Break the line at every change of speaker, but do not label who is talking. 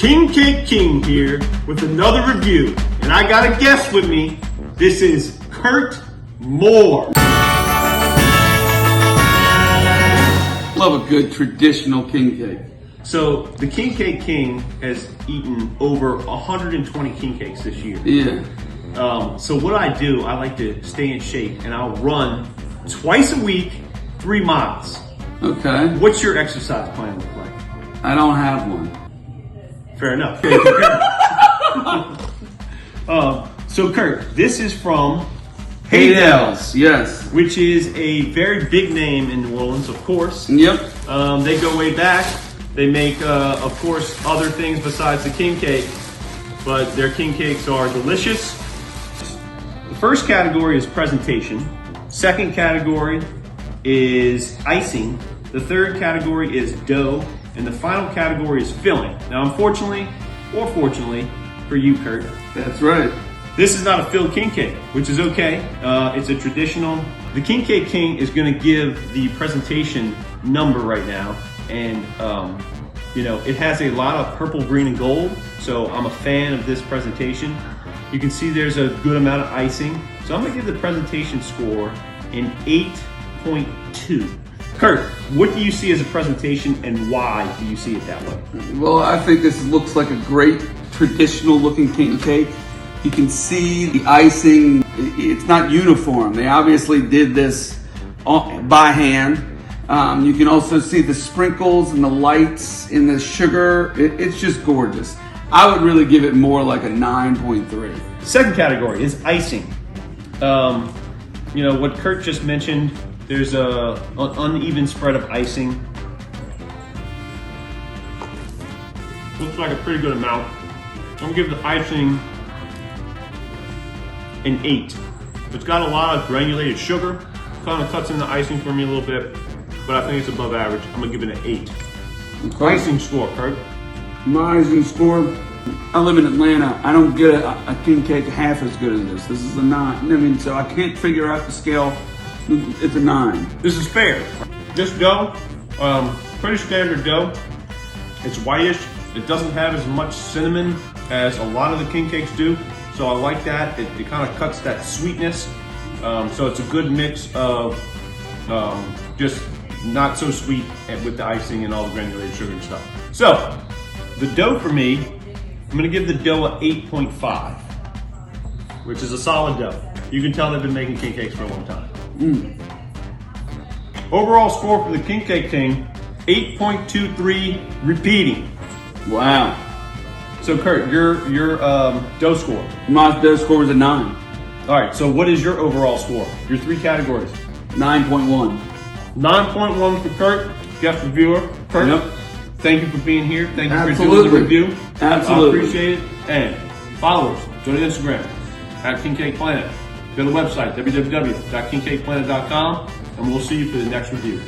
King Cake King here with another review, and I got a guest with me. This is Kurt Moore.
Love a good traditional king cake.
So the King Cake King has eaten over 120 king cakes this year.
Yeah.
So what I do, I like to stay in shape, and I'll run twice a week, 3 miles.
Okay.
What's your exercise plan look like?
I don't have one.
Fair enough. So Kurt, this is from
Haydel's, yes.
which is a very big name in New Orleans, of course.
Yep.
They go way back. They make, of course, other things besides the king cake, but their king cakes are delicious. The first category is presentation. Second category is icing. The third category is dough. And the final category is filling. Now, unfortunately, or fortunately for you, Kurt,
That's right.
this is not a filled king cake, which is okay. It's a traditional. The King Cake King is gonna give the presentation number right now. And, it has a lot of purple, green, and gold. So I'm a fan of this presentation. You can see there's a good amount of icing. So I'm gonna give the presentation score an 8.2. Kurt, what do you see as a presentation and why do you see it that way?
Well, I think this looks like a great traditional looking king cake. You can see the icing, it's not uniform. They obviously did this by hand. You can also see the sprinkles and the lights in the sugar. It's just gorgeous. I would really give it more like a 9.3.
Second category is icing. What Kurt just mentioned, there's an uneven spread of icing. Looks like a pretty good amount. I'm gonna give the icing an 8. It's got a lot of granulated sugar. Kind of cuts in the icing for me a little bit, but I think it's above average. I'm gonna give it an 8.
Okay.
Icing score, Kurt.
My icing score, I live in Atlanta. I don't get a king cake half as good as this. This is a 9. So I can't figure out the scale. It's a 9.
This is fair. This dough, pretty standard dough. It's whitish. It doesn't have as much cinnamon as a lot of the king cakes do. So I like that. It kind of cuts that sweetness. So it's a good mix of just not so sweet with the icing and all the granulated sugar and stuff. So the dough for me, I'm gonna give the dough a 8.5, which is a solid dough. You can tell they've been making king cakes for a long time. Overall score for the King Cake King, 8.23 repeating.
Wow.
So Kurt, your dough score.
My dough score was a 9.
All right, so what is your overall score? Your 3 categories.
9.1.
9.1 for Kurt, guest reviewer. Kurt,
Yep.
thank you for being here. Thank you for
Absolutely.
doing the review.
Absolutely.
I appreciate it. And follow us. Go to Instagram at King Cake Planet. Go to the website, www.kingcakeplanet.com, and we'll see you for the next review.